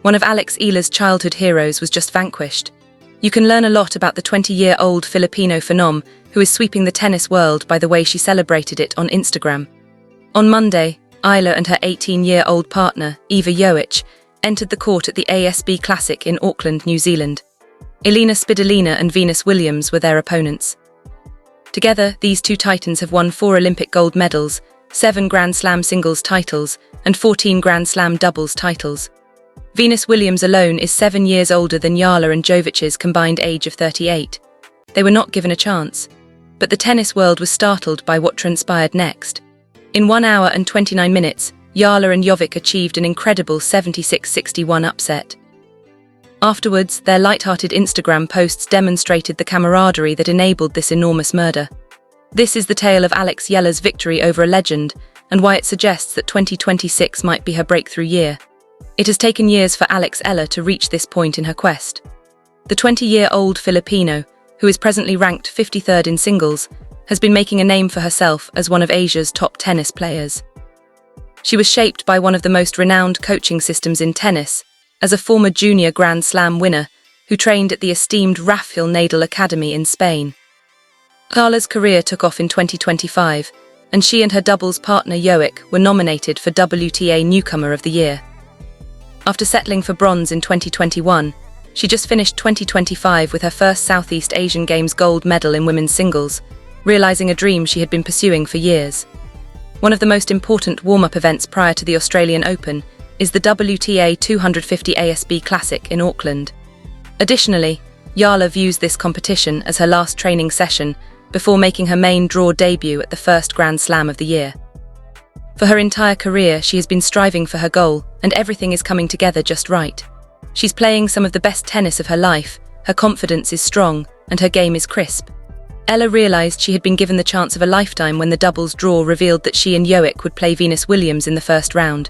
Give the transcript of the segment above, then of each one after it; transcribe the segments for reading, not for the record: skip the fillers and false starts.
One of Eala's childhood heroes was just vanquished. You can learn a lot about the 20-year-old Filipino phenom who is sweeping the tennis world by the way she celebrated it on Instagram. On Monday, Eala and her 18-year-old partner, Ewa, entered the court at the ASB Classic in Auckland, New Zealand. Eala Svitolina and Venus Williams were their opponents. Together, these two titans have won 4 Olympic gold medals, 7 Grand Slam singles titles, and 14 Grand Slam doubles titles. Venus Williams alone is 7 years older than Eala and Jovic's combined age of 38. They were not given a chance. But the tennis world was startled by what transpired next. In 1 hour and 29 minutes, Eala and Jovic achieved an incredible 76-61 upset. Afterwards, their light-hearted Instagram posts demonstrated the camaraderie that enabled this enormous murder. This is the tale of Eala's victory over a legend, and why it suggests that 2026 might be her breakthrough year. It has taken years for Eala to reach this point in her quest. The 20-year-old Filipino, who is presently ranked 53rd in singles, has been making a name for herself as one of Asia's top tennis players. She was shaped by one of the most renowned coaching systems in tennis, as a former junior Grand Slam winner who trained at the esteemed Rafael Nadal Academy in Spain. Eala's career took off in 2025, and she and her doubles partner Jovic were nominated for WTA Newcomer of the Year. After settling for bronze in 2021, she just finished 2025 with her first Southeast Asian Games gold medal in women's singles, realizing a dream she had been pursuing for years. One of the most important warm-up events prior to the Australian Open is the WTA 250 ASB Classic in Auckland. Additionally, Eala views this competition as her last training session before making her main draw debut at the first Grand Slam of the year. For her entire career, she has been striving for her goal, and everything is coming together just right. She's playing some of the best tennis of her life, her confidence is strong, and her game is crisp. Eala realized she had been given the chance of a lifetime when the doubles draw revealed that she and Jovic would play Venus Williams in the first round.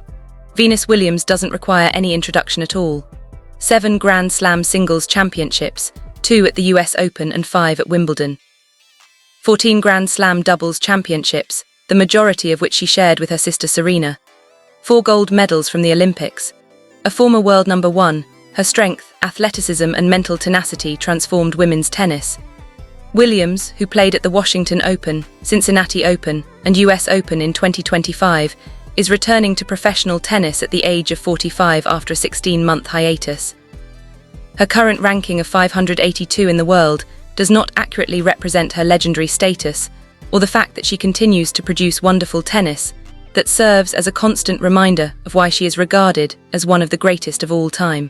Venus Williams doesn't require any introduction at all. 7 Grand Slam singles championships, 2 at the US Open and 5 at Wimbledon. 14 Grand Slam doubles championships, the majority of which she shared with her sister Serena. 4 gold medals from the Olympics. A former world number 1, her strength, athleticism and mental tenacity transformed women's tennis. Williams, who played at the Washington Open, Cincinnati Open and US Open in 2025, is returning to professional tennis at the age of 45 after a 16-month hiatus. Her current ranking of 582 in the world does not accurately represent her legendary status, or the fact that she continues to produce wonderful tennis that serves as a constant reminder of why she is regarded as one of the greatest of all time.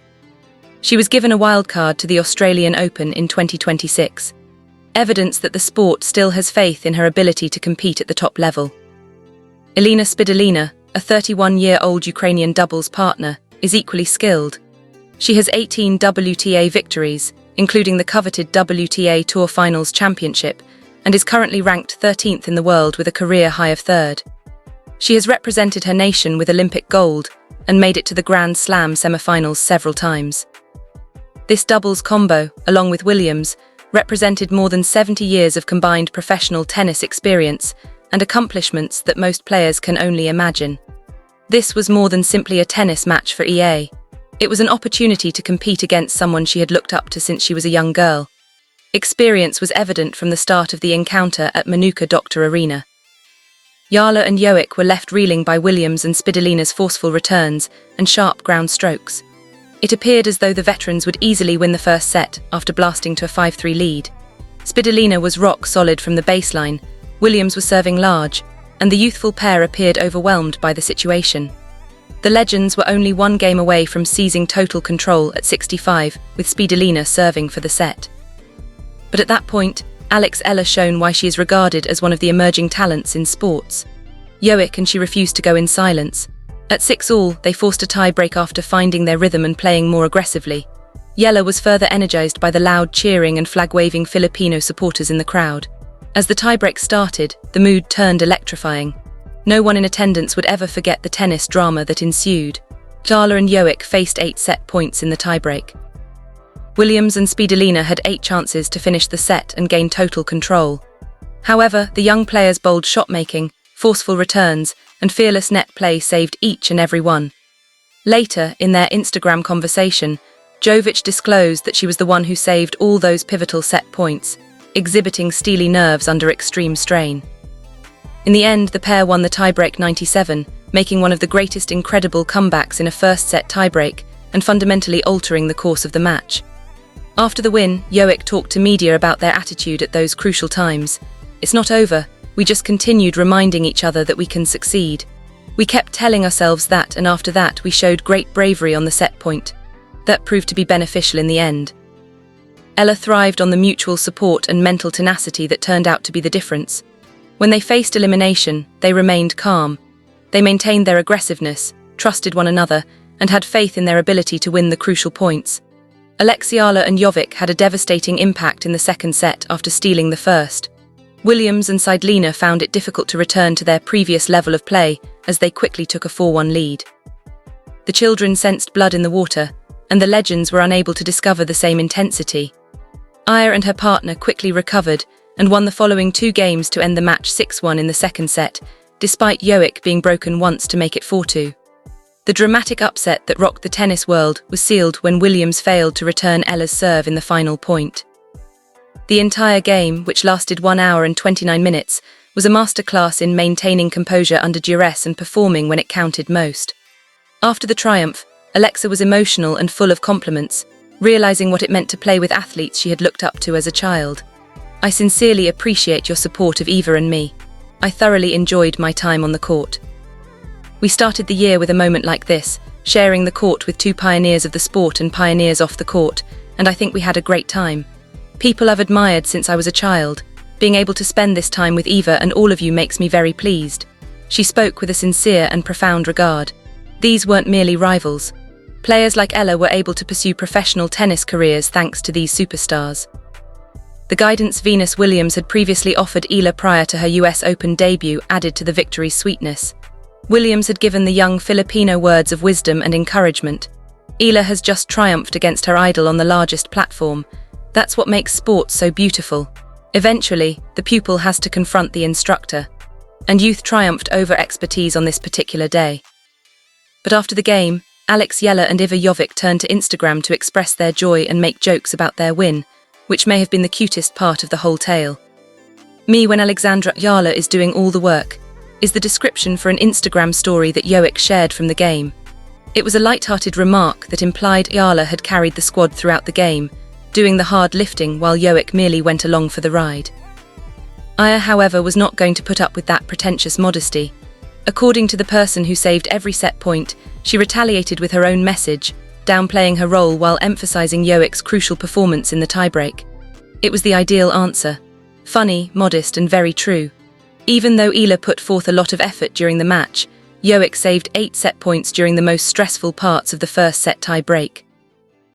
She was given a wildcard to the Australian Open in 2026, evidence that the sport still has faith in her ability to compete at the top level. Eala Svitolina, a 31-year-old Ukrainian doubles partner, is equally skilled. She has 18 WTA victories, including the coveted WTA Tour Finals Championship, and is currently ranked 13th in the world with a career high of 3rd. She has represented her nation with Olympic gold and made it to the Grand Slam semifinals several times. This doubles combo, along with Williams, represented more than 70 years of combined professional tennis experience and accomplishments that most players can only imagine. This was more than simply a tennis match for Eala. It was an opportunity to compete against someone she had looked up to since she was a young girl. Experience was evident from the start of the encounter at Manuka Doctor Arena. Eala and Jovic were left reeling by Williams and Svitolina's forceful returns and sharp ground strokes. It appeared as though the veterans would easily win the first set after blasting to a 5-3 lead. Svitolina was rock solid from the baseline, Williams was serving large, and the youthful pair appeared overwhelmed by the situation. The legends were only one game away from seizing total control at 65, with Svitolina serving for the set. But at that point, Eala shown why she is regarded as one of the emerging talents in sports. Jovic and she refused to go in silence. At 6-all, they forced a tie-break after finding their rhythm and playing more aggressively. Eala was further energized by the loud cheering and flag-waving Filipino supporters in the crowd. As the tie-break started, the mood turned electrifying. No one in attendance would ever forget the tennis drama that ensued. Eala and Jovic faced 8 set points in the tie-break. Williams and Svitolina had 8 chances to finish the set and gain total control. However, the young players' bold shot-making, forceful returns, and fearless net play saved each and every one. Later, in their Instagram conversation, Jovic disclosed that she was the one who saved all those pivotal set points, exhibiting steely nerves under extreme strain. In the end, the pair won the tiebreak 97, making one of the greatest incredible comebacks in a first-set tiebreak and fundamentally altering the course of the match. After the win, Jovic talked to media about their attitude at those crucial times. "It's not over, we just continued reminding each other that we can succeed. We kept telling ourselves that, and after that we showed great bravery on the set point. That proved to be beneficial in the end." Eala thrived on the mutual support and mental tenacity that turned out to be the difference. When they faced elimination, they remained calm. They maintained their aggressiveness, trusted one another, and had faith in their ability to win the crucial points. Eala and Jovic had a devastating impact in the second set after stealing the first. Williams and Seidlina found it difficult to return to their previous level of play as they quickly took a 4-1 lead. The children sensed blood in the water, and the legends were unable to discover the same intensity. Eala and her partner quickly recovered and won the following 2 games to end the match 6-1 in the second set, despite Jovic being broken once to make it 4-2. The dramatic upset that rocked the tennis world was sealed when Williams failed to return Eala's serve in the final point. The entire game, which lasted 1 hour and 29 minutes, was a masterclass in maintaining composure under duress and performing when it counted most. After the triumph, Alexa was emotional and full of compliments, realizing what it meant to play with athletes she had looked up to as a child. "I sincerely appreciate your support of Eva and me. I thoroughly enjoyed my time on the court. We started the year with a moment like this, sharing the court with 2 pioneers of the sport and pioneers off the court, and I think we had a great time. People I've admired since I was a child. Being able to spend this time with Eva and all of you makes me very pleased." She spoke with a sincere and profound regard. These weren't merely rivals. Players like Eala were able to pursue professional tennis careers thanks to these superstars. The guidance Venus Williams had previously offered Eala prior to her US Open debut added to the victory's sweetness. Williams had given the young Filipino words of wisdom and encouragement. Eala has just triumphed against her idol on the largest platform. That's what makes sports so beautiful. Eventually, the pupil has to confront the instructor. And youth triumphed over expertise on this particular day. But after the game, Eala and Iva Jovic turned to Instagram to express their joy and make jokes about their win, which may have been the cutest part of the whole tale. "Me when Eala is doing all the work," is the description for an Instagram story that Jovic shared from the game. It was a light-hearted remark that implied Eala had carried the squad throughout the game, doing the hard lifting while Jovic merely went along for the ride. Eala, however, was not going to put up with that pretentious modesty. According to the person who saved every set point, she retaliated with her own message, downplaying her role while emphasizing Jovic's crucial performance in the tiebreak. It was the ideal answer. Funny, modest, and very true. Even though Eala put forth a lot of effort during the match, Jovic saved 8 set points during the most stressful parts of the first set tie break.